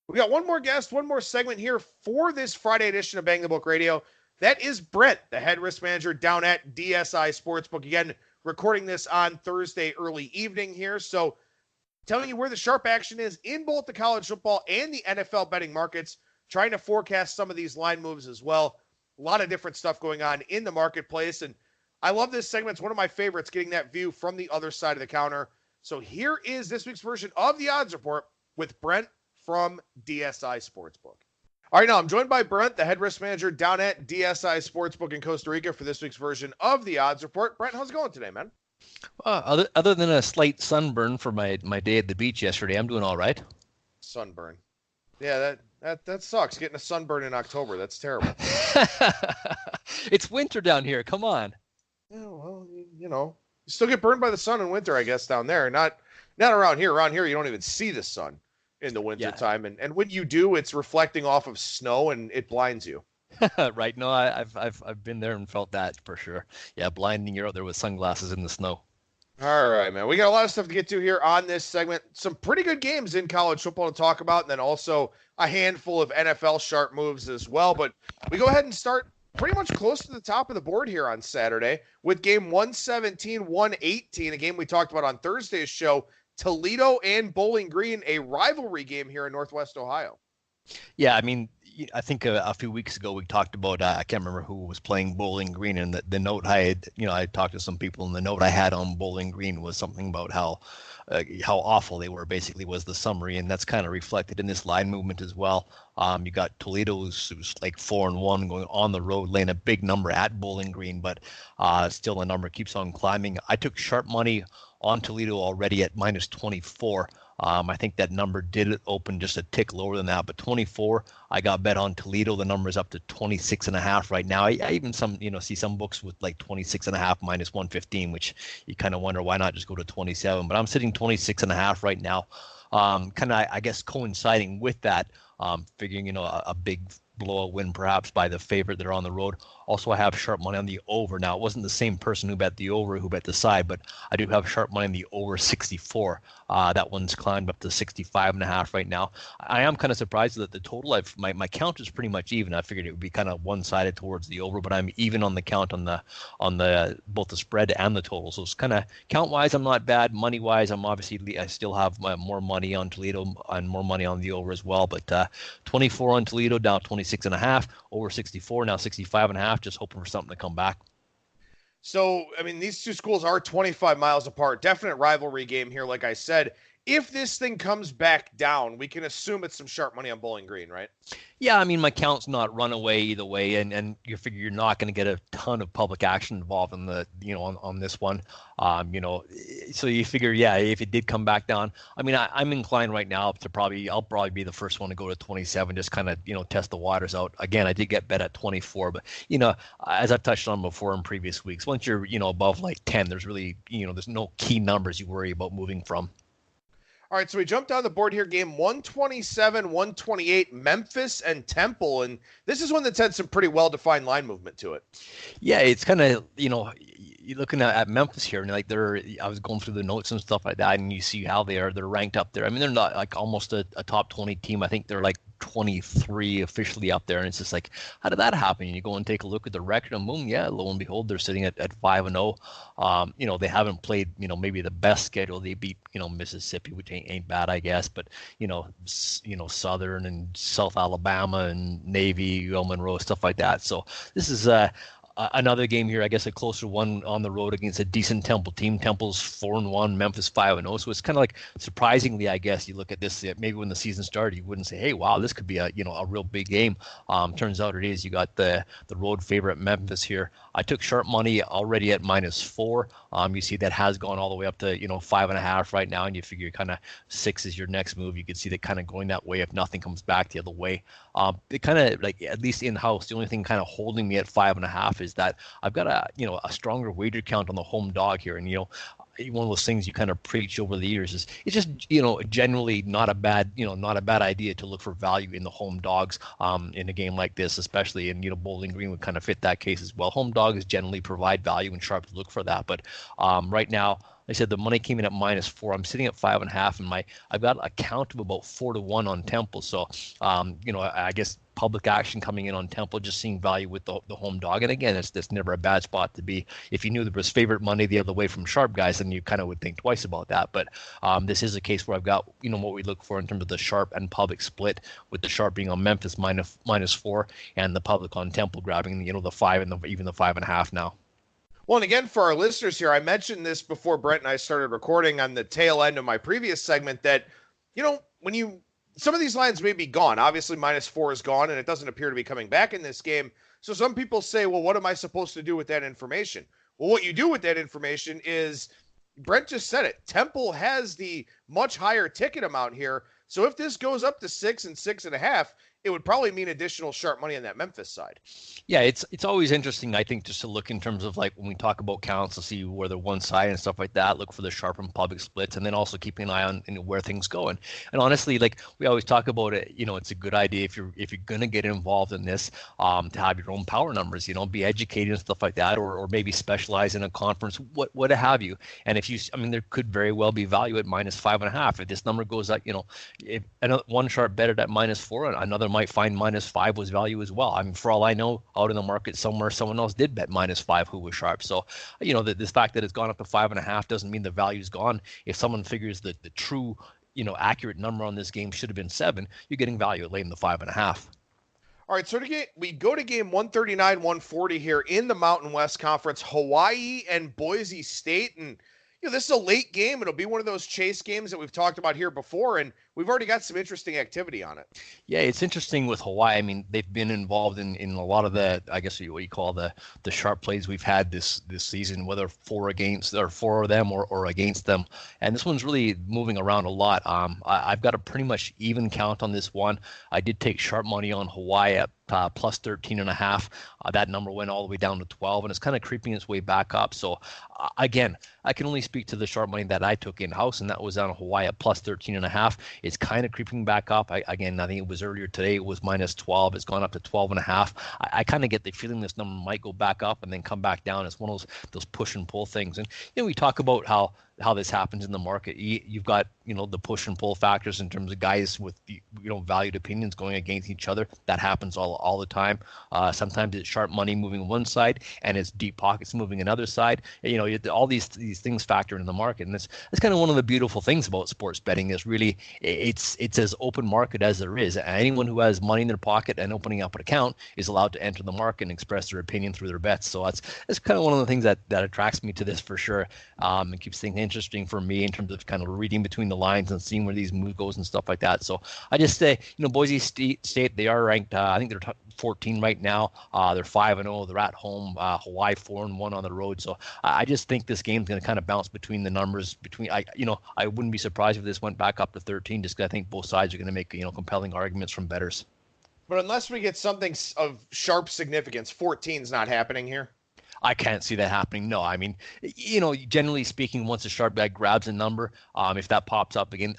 We got one more guest, one more segment here for this Friday edition of Bang the Book Radio. That is Brent, the head risk manager down at DSI Sportsbook. Again, recording this on Thursday early evening here. So telling you where the sharp action is in both the college football and the NFL betting markets, trying to forecast some of these line moves as well. A lot of different stuff going on in the marketplace. And I love this segment. It's one of my favorites, getting that view from the other side of the counter. So here is this week's version of the Odds Report with Brent from DSI Sportsbook. All right, now I'm joined by Brent, the head risk manager down at DSI Sportsbook in Costa Rica for this week's version of the Odds Report. Brent, how's it going today, man? Other than a slight sunburn for my day at the beach yesterday, I'm doing all right. Sunburn. Yeah, that sucks, getting a sunburn in October. That's terrible. It's winter down here. Come on. Yeah, well, you still get burned by the sun in winter, I guess, down there. Not around here. Around here, you don't even see the sun in the wintertime. Yeah. And when you do, it's reflecting off of snow and it blinds you. Right. No, I've been there and felt that for sure. Yeah, blinding. You're out there with sunglasses in the snow. All right, man. We got a lot of stuff to get to here on this segment. Some pretty good games in college football to talk about, and then also a handful of NFL sharp moves as well. But we go ahead and start pretty much close to the top of the board here on Saturday with game 117-118, a game we talked about on Thursday's show. Toledo and Bowling Green, a rivalry game here in Northwest Ohio. Yeah, I mean, I think a few weeks ago we talked about, I can't remember who was playing Bowling Green, and the note I had, I talked to some people, and the note I had on Bowling Green was something about how awful they were, basically, was the summary, and that's kind of reflected in this line movement as well. You got Toledo, who's like 4-1, going on the road, laying a big number at Bowling Green, but still the number keeps on climbing. I took sharp money on Toledo already at minus 24. I think that number did open just a tick lower than that, but 24, I got bet on Toledo. The number is up to 26.5 right now. I even see some books with like 26.5 minus 115, which you kind of wonder why not just go to 27. But I'm sitting 26.5 right now. Kind of, I guess, coinciding with that, figuring, a big blowout win perhaps by the favorite that are on the road. Also, I have sharp money on the over. Now, it wasn't the same person who bet the over who bet the side, but I do have sharp money on the over 64. That one's climbed up to 65.5 right now. I am kind of surprised that the total, my count is pretty much even. I figured it would be kind of one-sided towards the over, but I'm even on the count on the both the spread and the total. So it's kind of count-wise, I'm not bad. Money-wise, I still have more money on Toledo and more money on the over as well. But 24 on Toledo, down 26.5, over 64, now 65.5. Just hoping for something to come back. So, I mean, these two schools are 25 miles apart. Definite rivalry game here, like I said. If this thing comes back down, we can assume it's some sharp money on Bowling Green, right? Yeah, I mean, my count's not run away either way, and you figure you're not going to get a ton of public action involved in the, on this one. So you figure, yeah, if it did come back down, I mean, I'm inclined right now to I'll probably be the first one to go to 27, just kind of, test the waters out. Again, I did get bet at 24, but, as I've touched on before in previous weeks, once you're, above like 10, there's really, there's no key numbers you worry about moving from. All right, so we jumped down the board here, game 127-128, Memphis and Temple, and this is one that's had some pretty well-defined line movement to it. Yeah, it's kind of, you're looking at Memphis here, and like I was going through the notes and stuff like that, and you see how they're ranked up there. I mean, they're not like almost a top 20 team. I think they're like 23 officially up there, and it's just like, how did that happen? You go and take a look at the record, and boom, yeah, lo and behold, they're sitting at 5-0. They haven't played, maybe the best schedule. They beat, Mississippi, which ain't bad, I guess, but Southern and South Alabama and Navy, Monroe, stuff like that. So this is another game here, I guess a closer one on the road against a decent Temple team. Temple's 4-1, Memphis 5-0. So it's kind of like, surprisingly, I guess, you look at this, maybe when the season started, you wouldn't say, hey, wow, this could be a real big game. Turns out it is. You got the road favorite Memphis here. I took sharp money already at -4. You see that has gone all the way up to, 5.5 right now, and you figure kind of 6 is your next move. You could see that kind of going that way if nothing comes back the other way. It kind of, like, at least in-house, the only thing kind of holding me at 5.5 is that I've got a stronger wager count on the home dog here. And, one of those things you kind of preach over the years is it's just, generally not a bad idea to look for value in the home dogs in a game like this, especially. And, Bowling Green would kind of fit that case as well. Home dogs generally provide value, and sharps look for that. But right now, I said the money came in at -4. I'm sitting at 5.5, and I've got a count of about 4-1 on Temple. So, I guess public action coming in on Temple, just seeing value with the home dog. And again, that's never a bad spot to be. If you knew there was favorite money the other way from sharp guys, then you kind of would think twice about that. But this is a case where I've got, what we look for in terms of the sharp and public split, with the sharp being on Memphis -4, and the public on Temple grabbing, the 5 and even the 5.5 now. Well, and again, for our listeners here, I mentioned this before Brent and I started recording on the tail end of my previous segment that, some of these lines may be gone. Obviously, -4 is gone, and it doesn't appear to be coming back in this game. So some people say, well, what am I supposed to do with that information? Well, what you do with that information is, Brent just said it, Temple has the much higher ticket amount here. So if this goes up to 6 and 6.5, it would probably mean additional sharp money on that Memphis side. Yeah, it's always interesting, I think, just to look in terms of, like, when we talk about counts, to see where they're one side and stuff like that, look for the sharp and public splits, and then also keeping an eye on where things go. And honestly, like we always talk about it, it's a good idea if you're going to get involved in this, to have your own power numbers, be educated and stuff like that, or maybe specialize in a conference, what have you. And if there could very well be value at -5.5. If this number goes up, if one sharp betted at -4, and another might find -5 was value as well. For all I know, out in the market somewhere, someone else did bet -5 who was sharp. So, this fact that it's gone up to 5.5 doesn't mean the value's gone. If someone figures that the true, accurate number on this game should have been 7, you're getting value at laying the 5.5. All right, so we go to game 139, 140 here in the Mountain West Conference, Hawaii and Boise State. And, this is a late game. It'll be one of those chase games that we've talked about here before, and we've already got some interesting activity on it. Yeah, it's interesting with Hawaii. They've been involved in a lot of the, I guess what you call the sharp plays we've had this season, whether four of them or against them. And this one's really moving around a lot. I've got a pretty much even count on this one. I did take sharp money on Hawaii at plus 13.5. That number went all the way down to 12, and it's kind of creeping its way back up. So again, I can only speak to the sharp money that I took in-house, and that was on Hawaii at plus 13.5. It's kind of creeping back up. I think it was earlier today, it was -12. It's gone up to 12.5. I kind of get the feeling this number might go back up and then come back down. It's one of those push and pull things. And we talk about how this happens in the market. You've got the push and pull factors in terms of guys with valued opinions going against each other. That happens all the time. Sometimes it's sharp money moving one side and it's deep pockets moving another side. All these things factor in the market, and that's kind of one of the beautiful things about sports betting is really it's as open market as there is. Anyone who has money in their pocket and opening up an account is allowed to enter the market and express their opinion through their bets. So that's kind of one of the things that attracts me to this for sure. It keeps things interesting for me in terms of kind of reading between the lines and seeing where these moves goes and stuff like that. So I just say, Boise State, they are ranked, I think they're 14 right now. They're 5-0. They're at home. Hawaii 4-1 on the road. So I just think this game's going to kind of bounce between the numbers. I wouldn't be surprised if this went back up to 13, just because I think both sides are going to make compelling arguments from bettors. But unless we get something of sharp significance, 14's not happening here. I can't see that happening. No, generally speaking, once a sharp guy grabs a number, if that pops up again,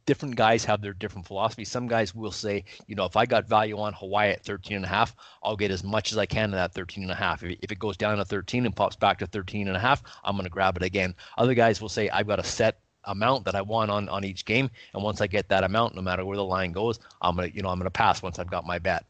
different guys have their different philosophies. Some guys will say, if I got value on Hawaii at 13.5, I'll get as much as I can at that 13.5. If it goes down to 13 and pops back to 13.5, I'm going to grab it again. Other guys will say, I've got a set amount that I want on each game, and once I get that amount, no matter where the line goes, I'm gonna pass once I've got my bet.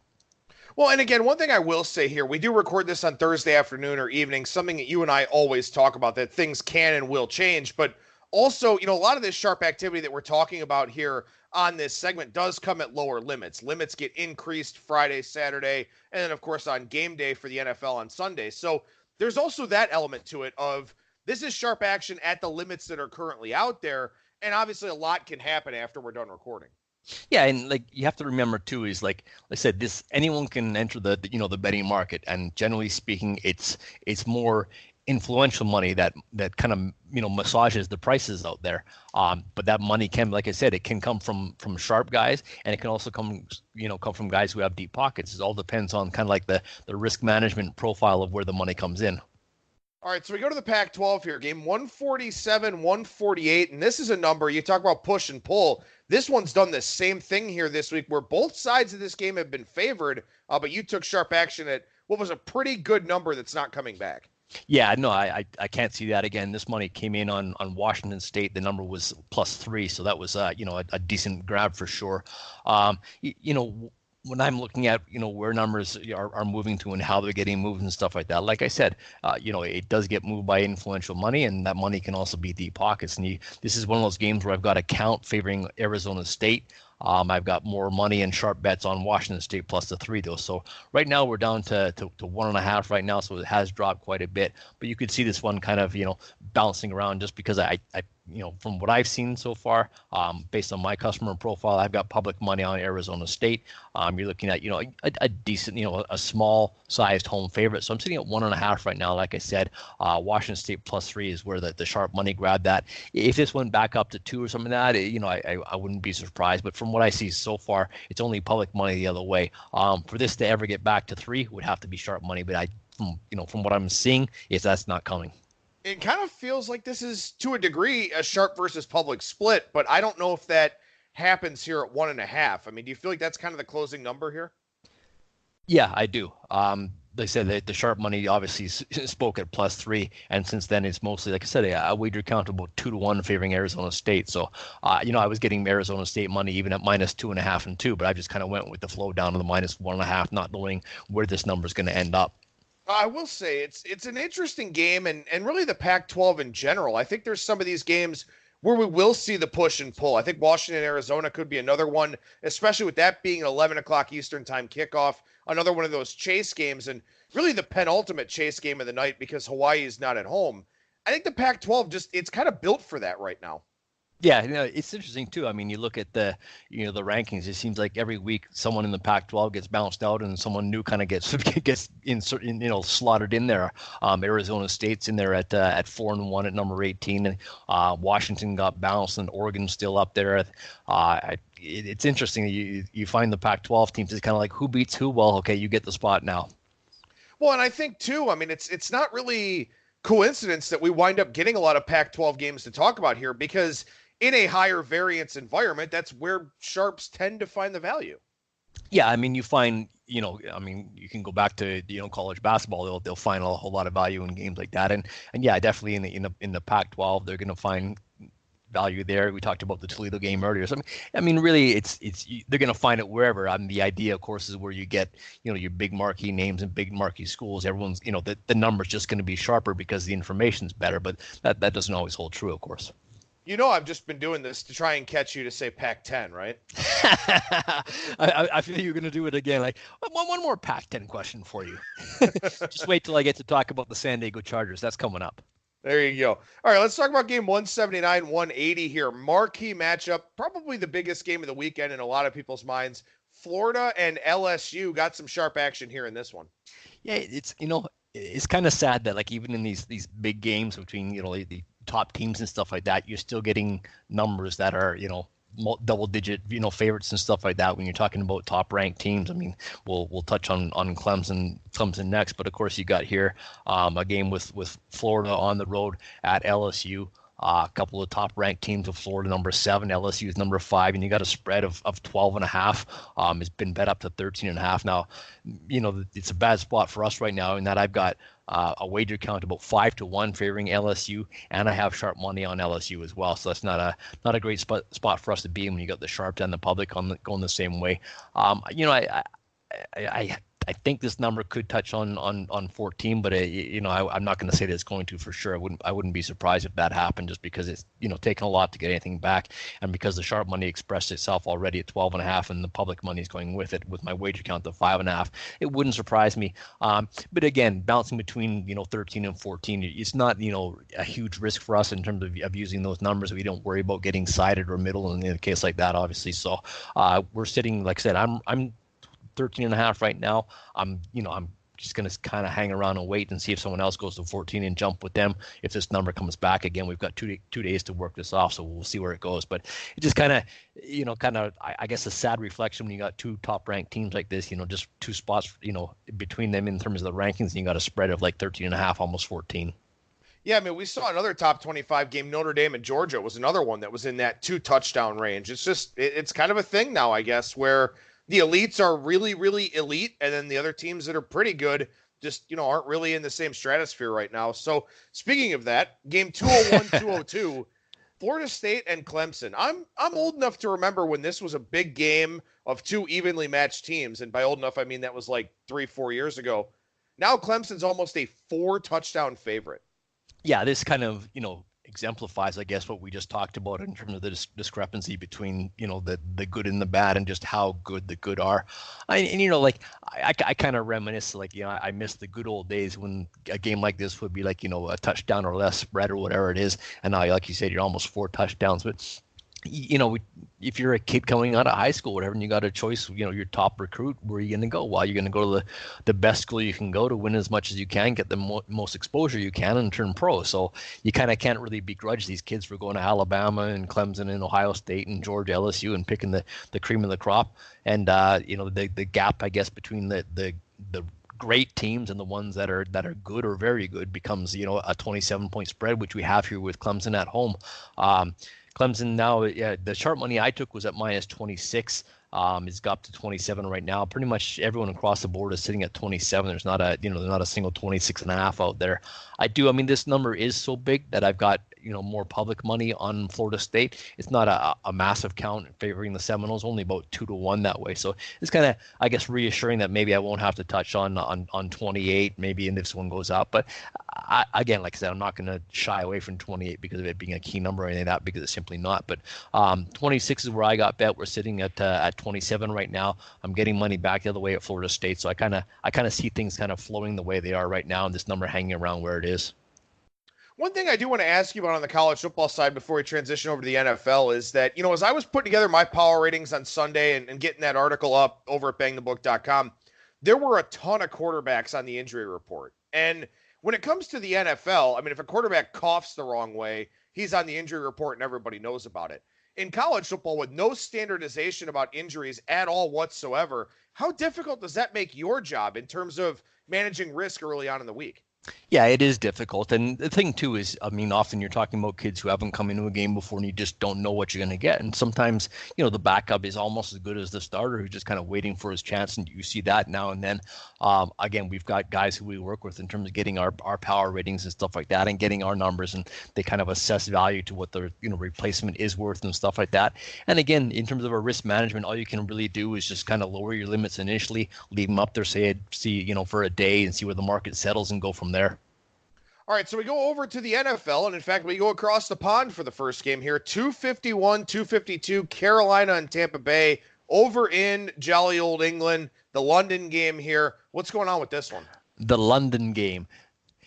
Well, and again, one thing I will say here, we do record this on Thursday afternoon or evening, something that you and I always talk about, that things can and will change. But also, a lot of this sharp activity that we're talking about here on this segment does come at lower limits. Limits get increased Friday, Saturday, and then, of course, on game day for the NFL on Sunday. So there's also that element to it of this is sharp action at the limits that are currently out there. And obviously a lot can happen after we're done recording. Yeah, and you have to remember too is like I said, anyone can enter the betting market, and generally speaking, it's more influential money that kind of massages the prices out there. But that money can, like I said, it can come from sharp guys, and it can also come from guys who have deep pockets. It all depends on kind of like the risk management profile of where the money comes in. All right, so we go to the Pac12 here, game 147, 148, and this is a number, you talk about push and pull. This one's done the same thing here this week, where both sides of this game have been favored, but you took sharp action at what was a pretty good number that's not coming back. Yeah, no, I can't see that again. This money came in on Washington State. The number was +3, so that was a decent grab for sure. When I'm looking at where numbers are moving to and how they're getting moved and stuff like that, like I said, it does get moved by influential money, and that money can also be deep pockets. And this is one of those games where I've got a count favoring Arizona State. I've got more money and sharp bets on Washington State +3 though. So right now we're down to 1.5 right now, so it has dropped quite a bit. But you could see this one kind of bouncing around just because I from what I've seen so far, based on my customer profile, I've got public money on Arizona State. You're looking at a decent a small sized home favorite. So I'm sitting at 1.5 right now. Like I said, Washington State +3 is where the sharp money grabbed that. If this went back up to 2 or something like that, I wouldn't be surprised. But from what I see so far, it's only public money the other way. For this to ever get back to 3 would have to be sharp money. But from what I'm seeing, that's not coming. It kind of feels like this is, to a degree, a sharp versus public split, but I don't know if that happens here at 1.5. I mean, do you feel like that's kind of the closing number here? Yeah, I do. They said that the sharp money obviously spoke at +3, and since then it's mostly, like I said, a wager count about 2-1 favoring Arizona State. So, I was getting Arizona State money even at -2.5 and 2, but I just kind of went with the flow down to the -1.5, not knowing where this number is going to end up. I will say it's an interesting game, and really the Pac-12 in general. I think there's some of these games where we will see the push and pull. I think Washington, Arizona could be another one, especially with that being an 11 o'clock Eastern time kickoff, another one of those chase games, and really the penultimate chase game of the night because Hawaii is not at home. I think the Pac-12 it's kind of built for that right now. Yeah, it's interesting too. I mean, you look at the rankings. It seems like every week someone in the Pac-12 gets bounced out, and someone new kind of gets slotted in there. Arizona State's in there at 4-1 at number 18, and Washington got bounced, and Oregon's still up there. It's interesting. You find the Pac-12 teams is kind of like who beats who. Well, okay, you get the spot now. Well, and I think too. I mean, it's not really coincidence that we wind up getting a lot of Pac-12 games to talk about here because in a higher variance environment, that's where sharps tend to find the value. Yeah, I mean, you find, you can go back to college basketball. They'll find a whole lot of value in games like that, and yeah, definitely in the Pac-12, they're going to find value there. We talked about the Toledo game earlier. So I mean, really, they're going to find it wherever. I mean, the idea, of course, is where you get your big marquee names and big marquee schools. Everyone's the number's just going to be sharper because the information's better, but that doesn't always hold true, of course. I've just been doing this to try and catch you to say Pac-10, right? I feel you're going to do it again. Like one more Pac-10 question for you. Just wait till I get to talk about the San Diego Chargers. That's coming up. There you go. All right, let's talk about game 179, 180 here. Marquee matchup, probably the biggest game of the weekend in a lot of people's minds. Florida and LSU got some sharp action here in this one. Yeah, it's kind of sad that like even in these big games between the top teams and stuff like that, you're still getting numbers that are double digit favorites and stuff like that when you're talking about top ranked teams. I mean, we'll touch on Clemson next, but of course you got here a game with Florida on the road at LSU. A couple of top ranked teams of Florida, number 7, LSU is number 5, and you got a spread of 12.5. It's been bet up to 13.5. Now, it's a bad spot for us right now in that I've got a wager count about 5-1 favoring LSU, and I have sharp money on LSU as well. So that's not a great spot for us to be in when you got the sharps and the public going the same way. I think this number could touch on 14, but I'm not going to say that it's going to for sure. I wouldn't be surprised if that happened, just because it's taken a lot to get anything back, and because the sharp money expressed itself already at 12.5, and the public money is going with it with my wager count of 5.5. It wouldn't surprise me. But again, bouncing between 13 and 14, it's not a huge risk for us in terms of using those numbers. We don't worry about getting sided or middle in a case like that, obviously. So we're sitting, like I said, I'm 13.5 right now. I'm just going to kind of hang around and wait and see if someone else goes to 14 and jump with them. If this number comes back again, we've got two days to work this off, so we'll see where it goes. But it just kind of, I guess a sad reflection when you got two top ranked teams like this, just two spots, between them in terms of the rankings, and you got a spread of like 13.5, almost 14. Yeah, I mean, we saw another top 25 game, Notre Dame and Georgia was another one that was in that 2 touchdown range. It's just, it's kind of a thing now, I guess, where the elites are really, really elite, and then the other teams that are pretty good just, aren't really in the same stratosphere right now. So speaking of that, game 201, 202, Florida State and Clemson. I'm old enough to remember when this was a big game of two evenly matched teams. And by old enough, I mean that was like 3-4 years ago. Now Clemson's almost a 4-touchdown favorite. Yeah, this kind of, exemplifies, I guess, what we just talked about in terms of the discrepancy between, the good and the bad and just how good the good are. I kind of reminisce, I miss the good old days when a game like this would be like, a touchdown or less spread or whatever it is. And now, like you said, you're almost 4 touchdowns. But if you're a kid coming out of high school, whatever, and you got a choice, your top recruit, where are you going to go? Well, you're going to go to the best school you can go to win as much as you can, get the most exposure you can, and turn pro. So you kind of can't really begrudge these kids for going to Alabama and Clemson and Ohio State and Georgia, LSU, and picking the cream of the crop. And the gap, I guess, between the great teams and the ones that are good or very good becomes, a 27-point spread, which we have here with Clemson at home. Clemson now, the sharp money I took was at minus 26. It's got up to 27 right now. Pretty much everyone across the board is sitting at 27. There's not a single 26.5 out there. This number is so big that I've got, more public money on Florida State. It's not a massive count favoring the Seminoles, only about 2-1 that way. So it's kind of, I guess, reassuring that maybe I won't have to touch on 28, maybe, and if this one goes up. But again, like I said, I'm not going to shy away from 28 because of it being a key number or anything like that, because it's simply not. But 26 is where I got bet. We're sitting at 27 right now. I'm getting money back the other way at Florida State. So I kind of see things kind of flowing the way they are right now, and this number hanging around where it is. One thing I do want to ask you about on the college football side before we transition over to the NFL is that, as I was putting together my power ratings on Sunday and getting that article up over at BangTheBook.com, there were a ton of quarterbacks on the injury report. And when it comes to the NFL, if a quarterback coughs the wrong way, he's on the injury report and everybody knows about it. In college football, with no standardization about injuries at all whatsoever, how difficult does that make your job in terms of managing risk early on in the week? Yeah, it is difficult. And the thing, too, is, often you're talking about kids who haven't come into a game before and you just don't know what you're going to get. And sometimes, the backup is almost as good as the starter who's just kind of waiting for his chance. And you see that now and then. Again, we've got guys who we work with in terms of getting our power ratings and stuff like that and getting our numbers. And they kind of assess value to what their, replacement is worth and stuff like that. And again, in terms of our risk management, all you can really do is just kind of lower your limits initially, leave them up there, for a day and see where the market settles and go from there. All right, so we go over to the NFL, and in fact, we go across the pond for the first game here. 251, 252, Carolina and Tampa Bay over in jolly old England. The London game here. What's going on with this one? The London game.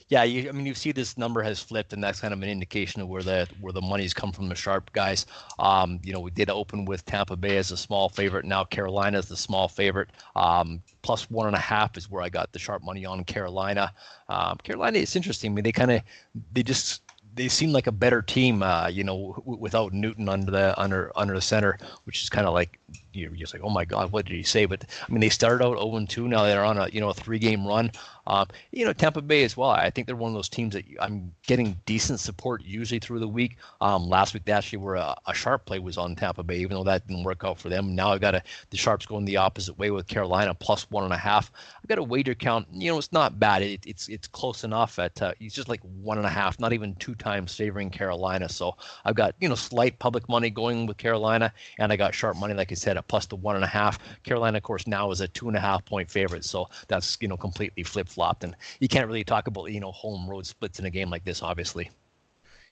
Yeah, you see this number has flipped, and that's kind of an indication of where the money's come from, the sharp guys. We did open with Tampa Bay as a small favorite. Now Carolina is the small favorite. Plus 1.5 is where I got the sharp money on Carolina. Carolina, it's interesting. They seem like a better team, without Newton under the center, which is kind of like, you're just like, oh my God, what did he say? But they started out 0-2. Now they're on a 3-game run. Tampa Bay as well. I think they're one of those teams that I'm getting decent support usually through the week. Last week, they actually were a sharp play was on Tampa Bay, even though that didn't work out for them. Now I've got the sharps going the opposite way with Carolina plus 1.5. I've got a wager count. It's not bad. It's close enough at it's just like 1.5, not even 2 times favoring Carolina. So I've got slight public money going with Carolina, and I got sharp money, like I said, at plus the 1.5. Carolina, of course, now is a 2.5-point favorite. So that's completely flip-flopped, and you can't really talk about home road splits in a game like this, obviously.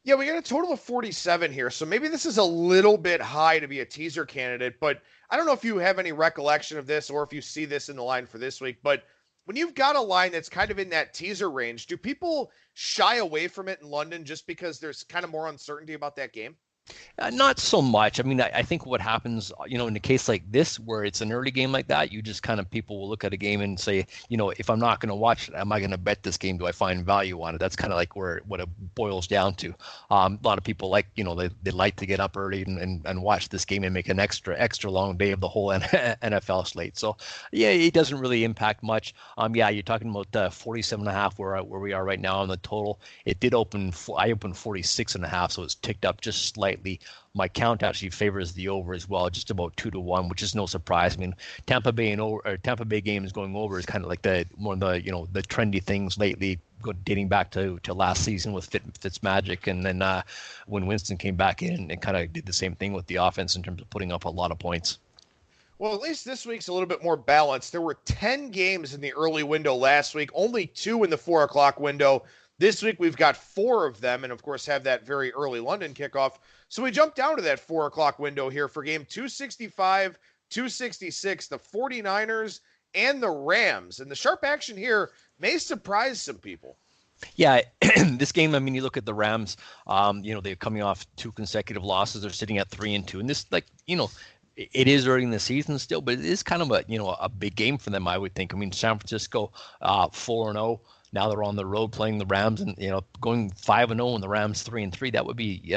Yeah, we got a total of 47 here, so maybe this is a little bit high to be a teaser candidate, but I don't know if you have any recollection of this or if you see this in the line for this week, but when you've got a line that's kind of in that teaser range, do people shy away from it in London just because there's kind of more uncertainty about that game? Not so much. I think what happens, in a case like this, where it's an early game like that, you just kind of, people will look at a game and say, if I'm not going to watch it, am I going to bet this game? Do I find value on it? That's kind of like what it boils down to. A lot of people like, they like to get up early and watch this game and make an extra long day of the whole NFL slate. So yeah, it doesn't really impact much. You're talking about 47.5 where we are right now on the total. It did open, I opened 46.5, so it's ticked up just slightly. lately. My count actually favors the over as well, just about 2-1, which is no surprise. I mean, Tampa Bay games going over is kind of like one of the the trendy things lately, dating back to last season with Fitzmagic, and then when Winston came back in and kind of did the same thing with the offense in terms of putting up a lot of points. Well, at least this week's a little bit more balanced. There were 10 games in the early window last week, only 2 in the 4 o'clock window. This week we've got 4 of them, and of course have that very early London kickoff. So we jump down to that 4 o'clock window here for game 265, 266, the 49ers and the Rams. And the sharp action here may surprise some people. Yeah, this game, I mean, you look at the Rams, they're coming off 2 consecutive losses. They're sitting at 3-2. And this, it is early in the season still, but it is kind of a big game for them, I would think. I mean, San Francisco 4-0. Now they're on the road playing the Rams, and going 5-0 and the Rams 3-3. That would be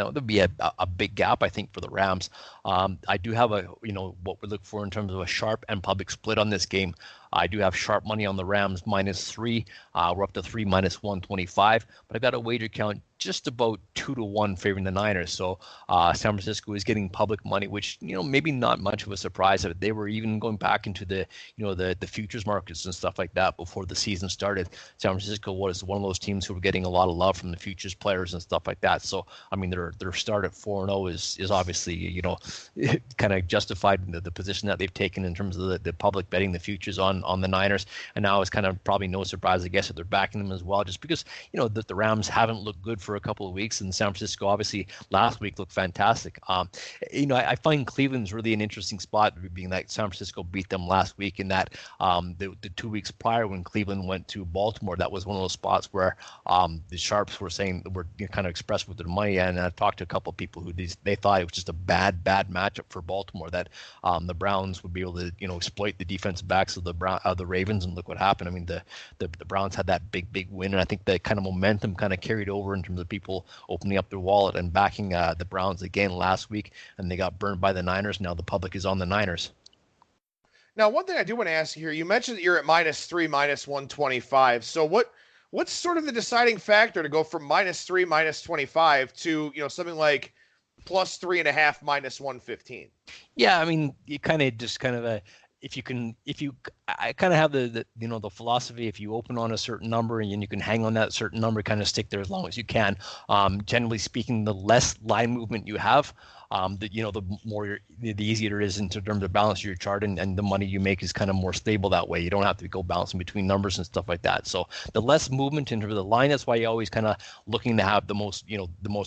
a big gap, I think, for the Rams. I do have what we look for in terms of a sharp and public split on this game. I do have sharp money on the Rams -3. We're up to 3 -125, but I've got a wager count just about 2-1 favoring the Niners. So San Francisco is getting public money, which maybe not much of a surprise. They were even going back into the futures markets and stuff like that before the season started. San Francisco was one of those teams who were getting a lot of love from the futures players and stuff like that. So I mean, their start at 4-0 is obviously kind of justified in the position that they've taken in terms of the public betting the futures on the Niners. And now it's kind of probably no surprise, I guess, that they're backing them as well, just because that the Rams haven't looked good for a couple of weeks, and San Francisco obviously last week looked fantastic. I find Cleveland's really an interesting spot, being that San Francisco beat them last week, and that the 2 weeks prior when Cleveland went to Baltimore, that was one of those spots where the sharps were saying were kind of expressed with their money. And I've talked to a couple of people who they thought it was just a bad matchup for Baltimore, that the Browns would be able to exploit the defensive backs of the Ravens, and look what happened. I mean, the Browns had that big win, and I think the kind of momentum kind of carried over in terms of people opening up their wallet and backing the Browns again last week, and they got burned by the Niners. Now the public is on the Niners. Now, one thing I do want to ask you here, you mentioned that you're at -3, -125. So what's sort of the deciding factor to go from -3, -25 to something like +3.5, -115? Yeah, I mean, you kind of I kind of have the philosophy, if you open on a certain number and you can hang on that certain number, kind of stick there as long as you can. Generally speaking, the less line movement you have, the easier it is in terms of balance your chart, and the money you make is kind of more stable that way. You don't have to go balancing between numbers and stuff like that. So the less movement in terms of the line, that's why you're always kind of looking to have the most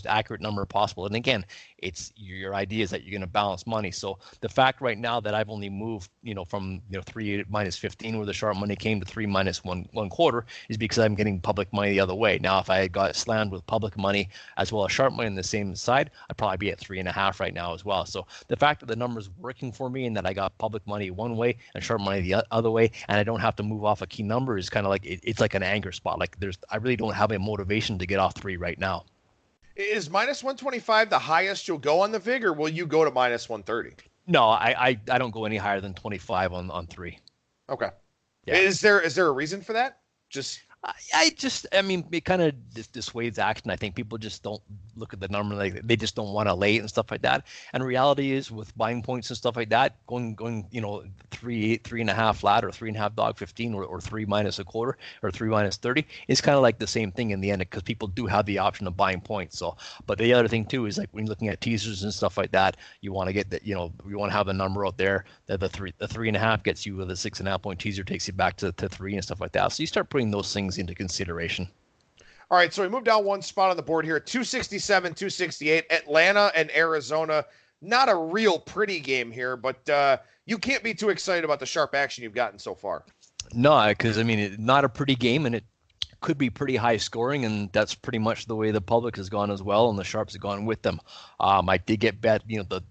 accurate number possible. And again, it's your idea is that you're going to balance money. So the fact right now that I've only moved from 3 -15 where the sharp money came to 3 -125 is because I'm getting public money the other way. Now if I had got slammed with public money as well as sharp money on the same side, I'd probably be at 3.5 right now as well. So the fact that the number's working for me and that I got public money one way and sharp money the other way, and I don't have to move off a key number, is kind of like it's like an anchor spot. Like I really don't have a motivation to get off 3 right now. Is -125 the highest you'll go on the VIG, or will you go to -130? No, I don't go any higher than 25 on 3. Okay. Yeah. Is there a reason for that? I mean, it kind of dissuades action. I think people just don't look at the number, like they just don't want to lay it and stuff like that. And reality is, with buying points and stuff like that, going 3.5 flat or 3.5 dog 15 or 3 -1/4 or 3 -30 is kind of like the same thing in the end, because people do have the option of buying points. So, but the other thing too is, like, when you're looking at teasers and stuff like that, you want to get that, you want to have the number out there that the 3.5 gets you with a 6.5 point teaser, takes you back to 3 and stuff like that. So you start putting those things into consideration. All right, so we moved down one spot on the board here. 267, 268, Atlanta and Arizona. Not a real pretty game here, but you can't be too excited about the sharp action you've gotten so far. No, because I mean, it's not a pretty game, and it could be pretty high scoring, and that's pretty much the way the public has gone as well, and the sharps have gone with them. I did get bet,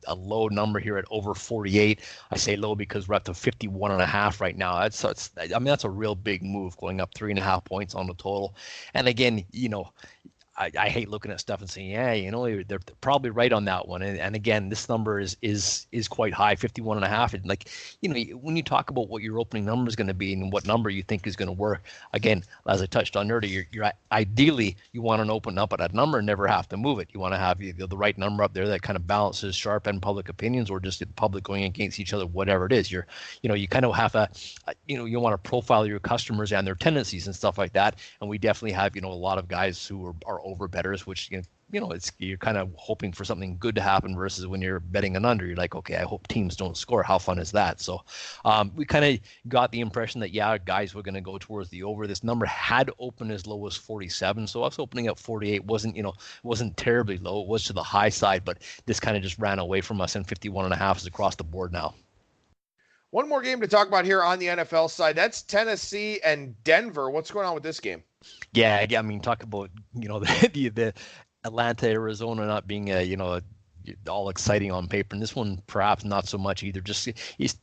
a low number here at over 48. I say low because we're up to 51.5 right now. That's a real big move, going up 3.5 points on the total. And again, I hate looking at stuff and saying, yeah, they're probably right on that one. And again, this number is quite high, 51.5. And like, when you talk about what your opening number is going to be and what number you think is going to work, again, as I touched on earlier, you're ideally you want to open up at that number and never have to move it. You want to have the right number up there that kind of balances sharp end public opinions, or just the public going against each other, whatever it is. You kind of have you want to profile your customers and their tendencies and stuff like that. And we definitely have, a lot of guys who are over bettors, which, you're kind of hoping for something good to happen versus when you're betting an under, you're like, okay, I hope teams don't score. How fun is that? So we kind of got the impression that, yeah, guys were going to go towards the over. This number had opened as low as 47. So us opening at 48 wasn't terribly low. It was to the high side, but this kind of just ran away from us, and 51.5 is across the board now. One more game to talk about here on the NFL side. That's Tennessee and Denver. What's going on with this game? Yeah, I mean, talk about, the Atlanta, Arizona not being all exciting on paper, and this one perhaps not so much either. Just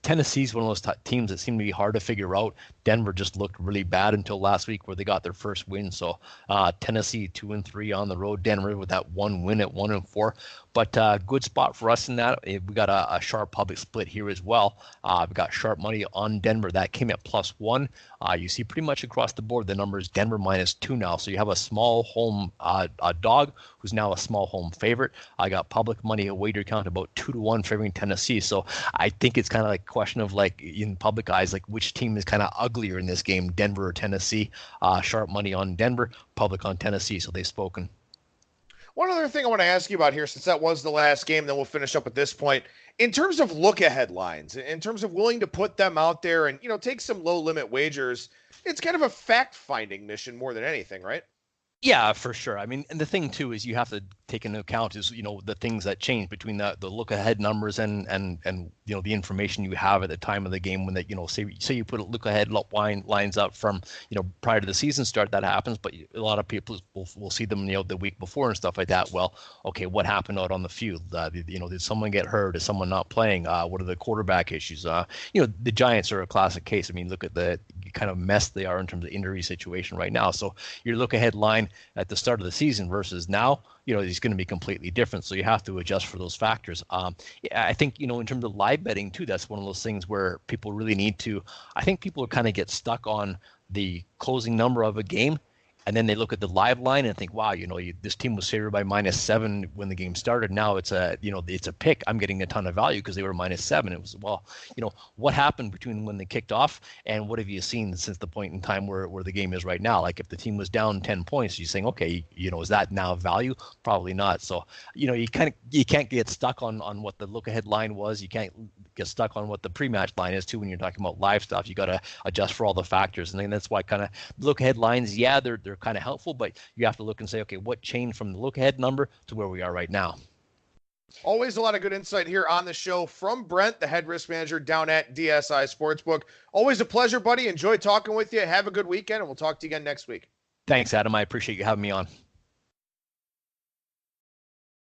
Tennessee's one of those teams that seem to be hard to figure out. Denver just looked really bad until last week where they got their first win. So Tennessee 2-3 on the road. Denver with that one win at 1-4. But good spot for us in that. We got a sharp public split here as well. We got sharp money on Denver. That came at +1. You see pretty much across the board the numbers Denver -2 now. So you have a small home dog who's now a small home favorite. I got public money, a wager count about 2-1 favoring Tennessee. So I think it's kind of like a question of, like, in public eyes, like which team is kind of uglier in this game, Denver or Tennessee. Sharp money on Denver, public on Tennessee. So they've spoken. One other thing I want to ask you about here, since that was the last game, then we'll finish up at this point. In terms of look-ahead lines, in terms of willing to put them out there and, take some low-limit wagers, it's kind of a fact-finding mission more than anything, right? Yeah, for sure. I mean, and the thing too is you have to take into account is, the things that change between the look ahead numbers and the information you have at the time of the game when that, say you put a look ahead lines up from, prior to the season start, that happens, but a lot of people will see them, the week before and stuff like that. Well, okay, what happened out on the field? Did someone get hurt? Is someone not playing? What are the quarterback issues? The Giants are a classic case. I mean, look at the kind of mess they are in terms of injury situation right now. So your look ahead line at the start of the season versus now, it's going to be completely different. So you have to adjust for those factors. I think, in terms of live betting too, that's one of those things where people really need to, I think people kind of get stuck on the closing number of a game. And then they look at the live line and think, wow, this team was favored by -7 when the game started. Now it's a pick. I'm getting a ton of value because they were -7. It was, well, what happened between when they kicked off and what have you seen since the point in time where the game is right now? Like if the team was down 10 points, you're saying, okay, is that now value? Probably not. So, you can't get stuck on what the look ahead line was. You can't get stuck on what the pre-match line is too when you're talking about live stuff. You got to adjust for all the factors. And then that's why kind of look ahead lines, yeah, they're kind of helpful, but you have to look and say, okay, what changed from the look ahead number to where we are right now? Always a lot of good insight here on the show from Brent, the head risk manager down at DSI Sportsbook. Always a pleasure, buddy. Enjoy talking with you. Have a good weekend, and we'll talk to you again next week. Thanks, Adam. I appreciate you having me on.